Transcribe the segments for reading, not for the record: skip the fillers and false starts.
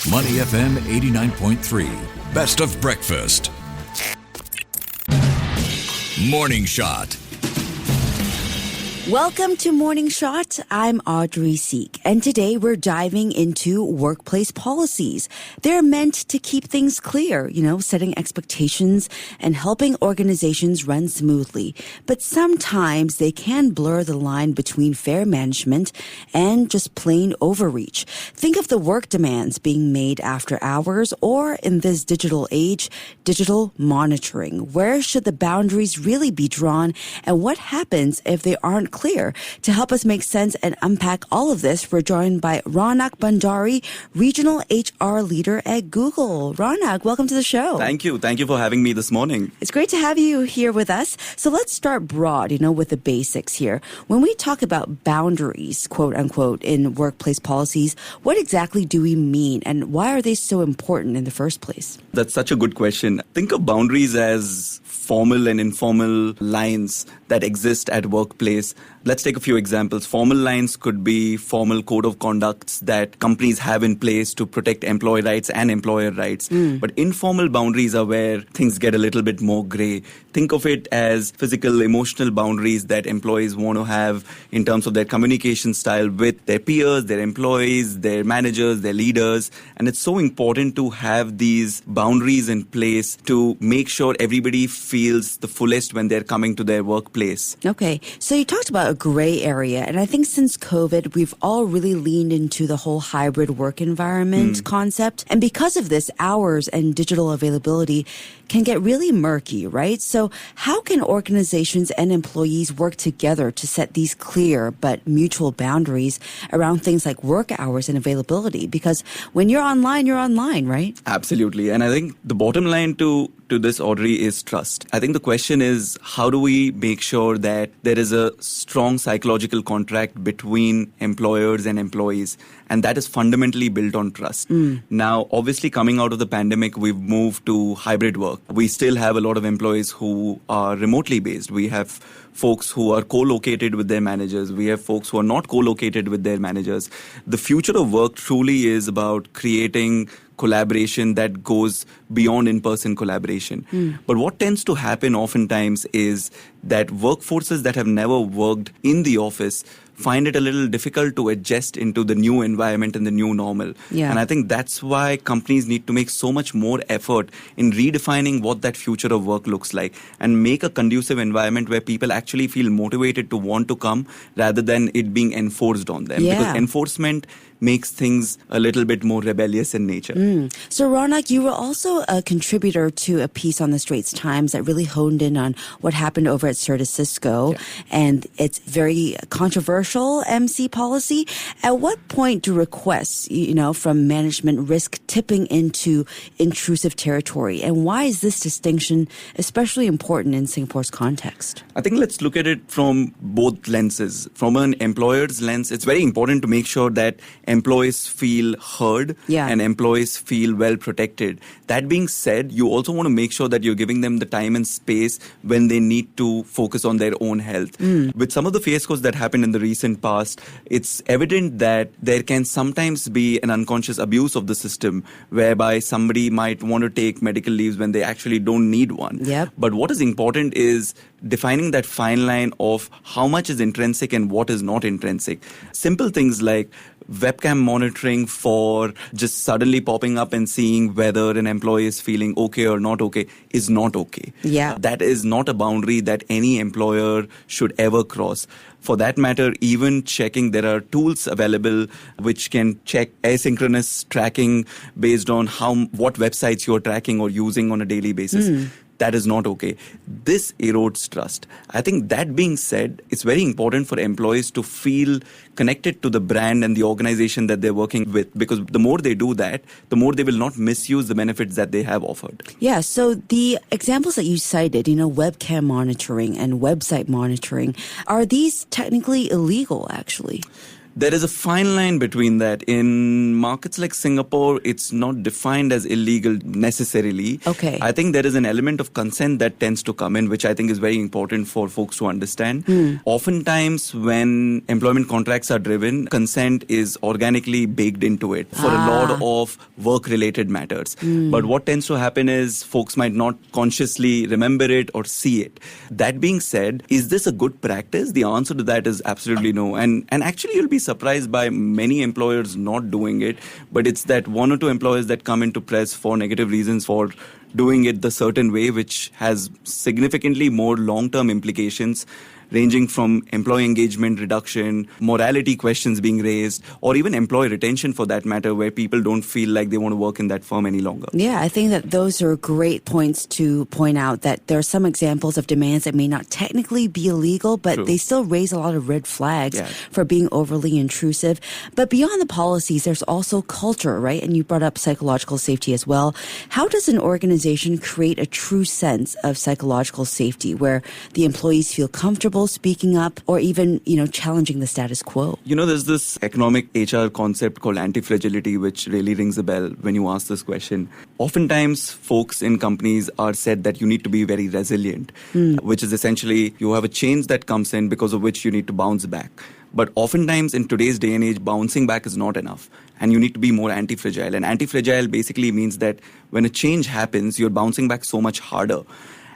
Money FM 89.3. Best of breakfast. Morning Shot. Welcome to Morning Shot. I'm Audrey Seek, and today we're diving into workplace policies. They're meant to keep things clear, setting expectations and helping organizations run smoothly. But sometimes they can blur the line between fair management and just plain overreach. Think of the work demands being made after hours, or in this digital age, digital monitoring. Where should the boundaries really be drawn, and what happens if they aren't clear? To help us make sense and unpack all of this, we're joined by Raunak Bhandari, Regional HR Leader at Google. Raunak, welcome to the show. Thank you. Thank you for having me this morning. It's great to have you here with us. So let's start broad, with the basics here. When we talk about boundaries, quote unquote, in workplace policies, what exactly do we mean, and why are they so important in the first place? That's such a good question. Think of boundaries as formal and informal lines that exist at workplace. Let's take a few examples. Formal lines could be formal code of conducts that companies have in place to protect employee rights and employer rights. But informal boundaries are where things get a little bit more gray. Think of it as physical, emotional boundaries that employees want to have in terms of their communication style with their peers, their employees, their managers, their leaders. And it's so important to have these boundaries in place to make sure everybody feels the fullest when they're coming to their workplace. Okay, so you talked about a gray area, and I think since COVID, we've all really leaned into the whole hybrid work environment concept. And because of this, hours and digital availability can get really murky, right? So how can organizations and employees work together to set these clear but mutual boundaries around things like work hours and availability? Because when you're online, right? Absolutely. And I think the bottom line to this, Audrey, is trust. I think the question is, how do we make sure that there is a strong psychological contract between employers and employees? And that is fundamentally built on trust. Now, obviously, coming out of the pandemic, we've moved to hybrid work. We still have a lot of employees who are remotely based. We have folks who are co-located with their managers. We have folks who are not co-located with their managers. The future of work truly is about creating collaboration that goes beyond in-person collaboration. But what tends to happen oftentimes is that workforces that have never worked in the office find it a little difficult to adjust into the new environment and the new normal. Yeah. And I think that's why companies need to make so much more effort in redefining what that future of work looks like and make a conducive environment where people actually feel motivated to want to come rather than it being enforced on them. Yeah. Because enforcement makes things a little bit more rebellious in nature. So Raunak, you were also a contributor to a piece on the Straits Times that really honed in on what happened over at Certis Cisco and its very controversial MC policy. At what point do requests, from management risk tipping into intrusive territory? And why is this distinction especially important in Singapore's context? I think let's look at it from both lenses. From an employer's lens, it's very important to make sure that employees feel heard and employees feel well protected. That being said, you also want to make sure that you're giving them the time and space when they need to focus on their own health. With some of the fiascos that happened in the recent past, it's evident that there can sometimes be an unconscious abuse of the system whereby somebody might want to take medical leaves when they actually don't need one. But what is important is defining that fine line of how much is intrinsic and what is not intrinsic. Simple things like webcam monitoring for just suddenly popping up and seeing whether an employee is feeling okay or not okay is not okay. That is not a boundary that any employer should ever cross. For that matter, even checking, there are tools available which can check asynchronous tracking based on what websites you're tracking or using on a daily basis. That is not okay. This erodes trust. I think that being said, it's very important for employees to feel connected to the brand and the organization that they're working with, because the more they do that, the more they will not misuse the benefits that they have offered. Yeah, so the examples that you cited, webcam monitoring and website monitoring, are these technically illegal, actually? There is a fine line between that. In markets like Singapore, it's not defined as illegal necessarily. Okay. I think there is an element of consent that tends to come in, which I think is very important for folks to understand. Oftentimes, when employment contracts are driven, consent is organically baked into it for a lot of work-related matters. But what tends to happen is folks might not consciously remember it or see it. That being said, is this a good practice? The answer to that is absolutely no. And actually, you'll be surprised by many employers not doing it. But it's that one or two employers that come into press for negative reasons for doing it the certain way, which has significantly more long-term implications, ranging from employee engagement reduction, morality questions being raised, or even employee retention for that matter, where people don't feel like they want to work in that firm any longer. Yeah, I think that those are great points to point out, that there are some examples of demands that may not technically be illegal, but they still raise a lot of red flags for being overly intrusive. But beyond the policies, there's also culture, right? And you brought up psychological safety as well. How does an organization create a true sense of psychological safety where the employees feel comfortable speaking up or even, challenging the status quo? There's this economic HR concept called anti-fragility, which really rings a bell when you ask this question. Oftentimes, folks in companies are said that you need to be very resilient, which is essentially you have a change that comes in because of which you need to bounce back. But oftentimes in today's day and age, bouncing back is not enough. And you need to be more anti-fragile. And anti-fragile basically means that when a change happens, you're bouncing back so much harder.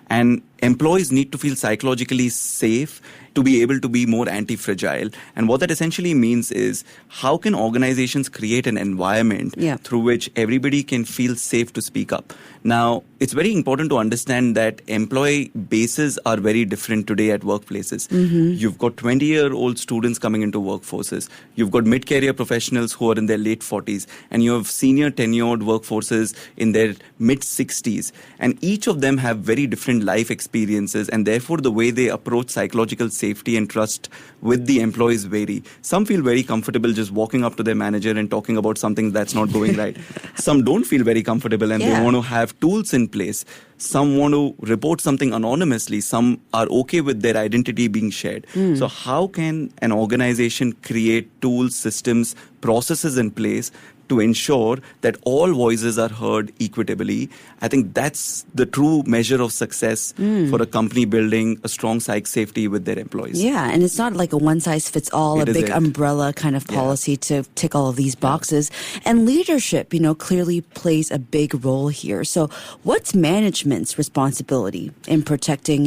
And employees need to feel psychologically safe to be able to be more anti-fragile. And what that essentially means is, how can organizations create an environment through which everybody can feel safe to speak up? Now, it's very important to understand that employee bases are very different today at workplaces. You've got 20-year-old students coming into workforces. You've got mid-career professionals who are in their late 40s. And you have senior tenured workforces in their mid-60s. And each of them have very different life experiences. And therefore, the way they approach psychological safety and trust with the employees vary. Some feel very comfortable just walking up to their manager and talking about something that's not going right. Some don't feel very comfortable and they want to have tools in place. Some want to report something anonymously. Some are okay with their identity being shared. So how can an organization create tools, systems, processes in place to ensure that all voices are heard equitably? I think that's the true measure of success for a company building a strong psych safety with their employees. Yeah, and it's not like a one-size-fits-all, a big umbrella kind of policy to tick all of these boxes. And leadership, clearly plays a big role here. So what's management's responsibility in protecting,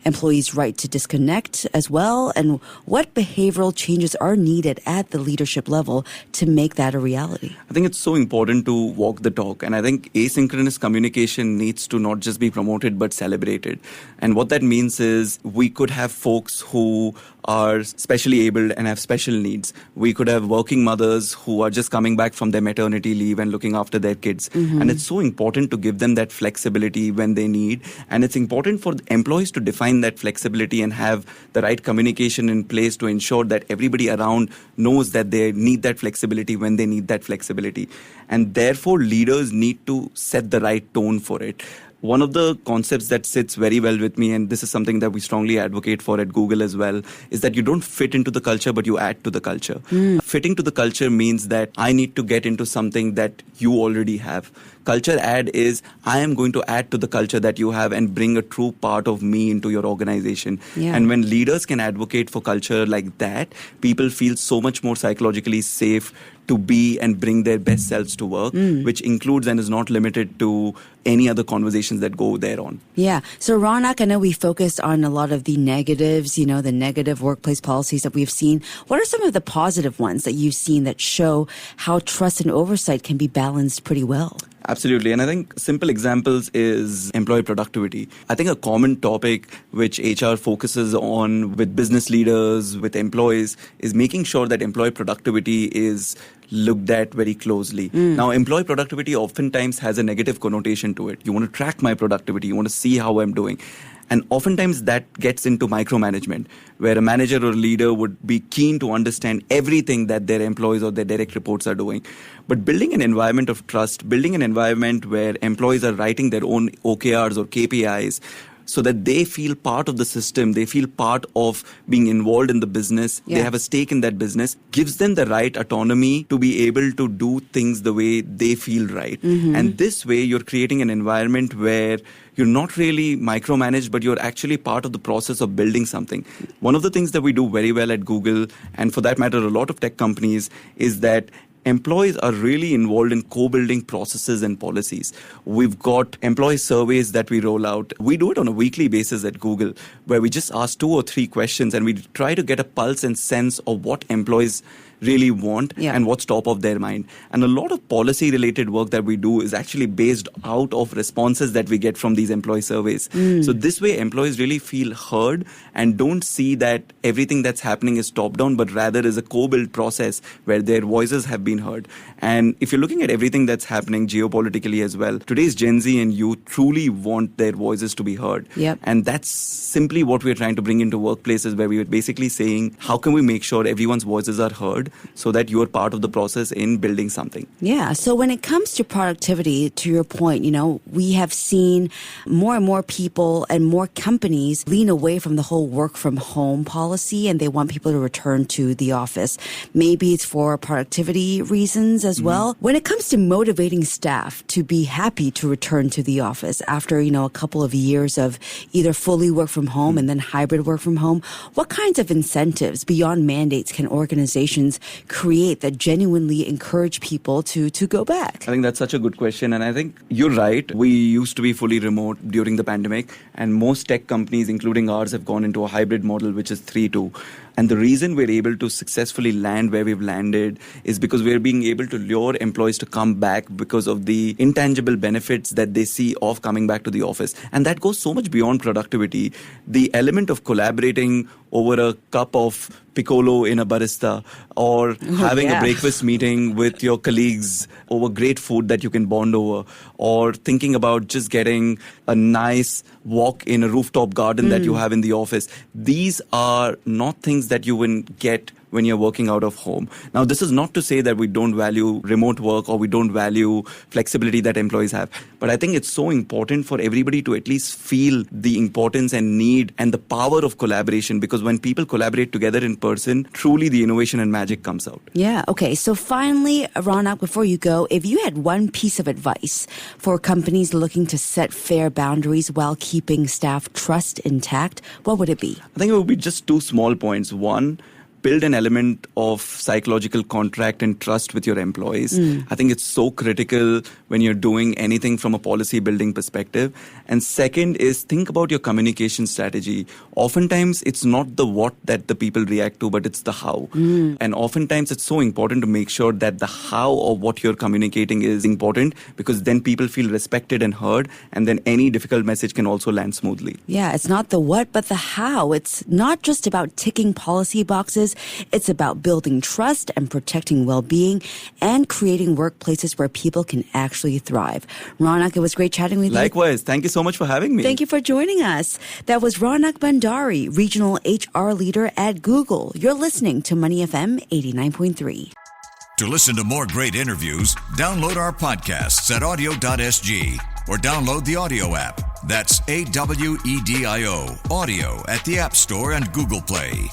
employees' right to disconnect as well? And what behavioral changes are needed at the leadership level to make that a reality? I think it's so important to walk the talk. And I think asynchronous communication needs to not just be promoted, but celebrated. And what that means is we could have folks who are specially abled and have special needs. We could have working mothers who are just coming back from their maternity leave and looking after their kids. And it's so important to give them that flexibility when they need. And it's important for employees to define that flexibility and have the right communication in place to ensure that everybody around knows that they need that flexibility when they need that flexibility. And therefore, leaders need to set the right tone for it. One of the concepts that sits very well with me, and this is something that we strongly advocate for at Google as well, is that you don't fit into the culture, but you add to the culture. Fitting to the culture means that I need to get into something that you already have. Culture add is I am going to add to the culture that you have and bring a true part of me into your organization. And when leaders can advocate for culture like that, people feel so much more psychologically safe to be and bring their best selves to work, which includes and is not limited to any other conversations that go there on. Yeah. So Raunak, I know we focused on a lot of the negatives, the negative workplace policies that we've seen. What are some of the positive ones that you've seen that show how trust and oversight can be balanced pretty well? Absolutely. And I think simple examples is employee productivity. I think a common topic which HR focuses on with business leaders, with employees, is making sure that employee productivity is looked at very closely. Now, employee productivity oftentimes has a negative connotation to it. You want to track my productivity. You want to see how I'm doing. And oftentimes that gets into micromanagement, where a manager or leader would be keen to understand everything that their employees or their direct reports are doing. But building an environment of trust, building an environment where employees are writing their own OKRs or KPIs, so that they feel part of the system, they feel part of being involved in the business, they have a stake in that business, gives them the right autonomy to be able to do things the way they feel right. And this way, you're creating an environment where you're not really micromanaged, but you're actually part of the process of building something. One of the things that we do very well at Google, and for that matter, a lot of tech companies, is that employees are really involved in co-building processes and policies. We've got employee surveys that we roll out. We do it on a weekly basis at Google, where we just ask 2 or 3 questions and we try to get a pulse and sense of what employees really want and what's top of their mind. And a lot of policy related work that we do is actually based out of responses that we get from these employee surveys. So this way employees really feel heard and don't see that everything that's happening is top down, but rather is a co-build process where their voices have been heard. And if you're looking at everything that's happening geopolitically as well, today's Gen Z and youth truly want their voices to be heard. And that's simply what we're trying to bring into workplaces, where we are basically saying, how can we make sure everyone's voices are heard so that you're part of the process in building something? Yeah. So when it comes to productivity, to your point, we have seen more and more people and more companies lean away from the whole work from home policy, and they want people to return to the office. Maybe it's for productivity reasons as well. When it comes to motivating staff to be happy to return to the office after, a couple of years of either fully work from home and then hybrid work from home, what kinds of incentives beyond mandates can organizations create that genuinely encourage people to go back? I think that's such a good question. And I think you're right. We used to be fully remote during the pandemic, and most tech companies, including ours, have gone into a hybrid model, which is 3-2. And the reason we're able to successfully land where we've landed is because we're being able to lure employees to come back because of the intangible benefits that they see of coming back to the office. And that goes so much beyond productivity. The element of collaborating over a cup of piccolo in a barista, or having a breakfast meeting with your colleagues over great food that you can bond over, or thinking about just getting a nice walk in a rooftop garden that you have in the office. These are not things that you wouldn't get when you're working out of home. Now, this is not to say that we don't value remote work or we don't value flexibility that employees have. But I think it's so important for everybody to at least feel the importance and need and the power of collaboration, because when people collaborate together in person, truly the innovation and magic comes out. Yeah. Okay. So finally, Raunak, before you go, if you had one piece of advice for companies looking to set fair boundaries while keeping staff trust intact, what would it be? I think it would be just 2 small points. One, build an element of psychological contract and trust with your employees. I think it's so critical when you're doing anything from a policy building perspective. And second is, think about your communication strategy. Oftentimes, it's not the what that the people react to, but it's the how. And oftentimes, it's so important to make sure that the how of what you're communicating is important, because then people feel respected and heard, and then any difficult message can also land smoothly. Yeah, it's not the what, but the how. It's not just about ticking policy boxes. It's about building trust and protecting well-being and creating workplaces where people can actually thrive. Raunak, it was great chatting with you. Likewise. Thank you so much for having me. Thank you for joining us. That was Raunak Bhandari, Regional HR Leader at Google. You're listening to Money FM 89.3. To listen to more great interviews, download our podcasts at audio.sg or download the audio app. That's AWEDIO, audio at the App Store and Google Play.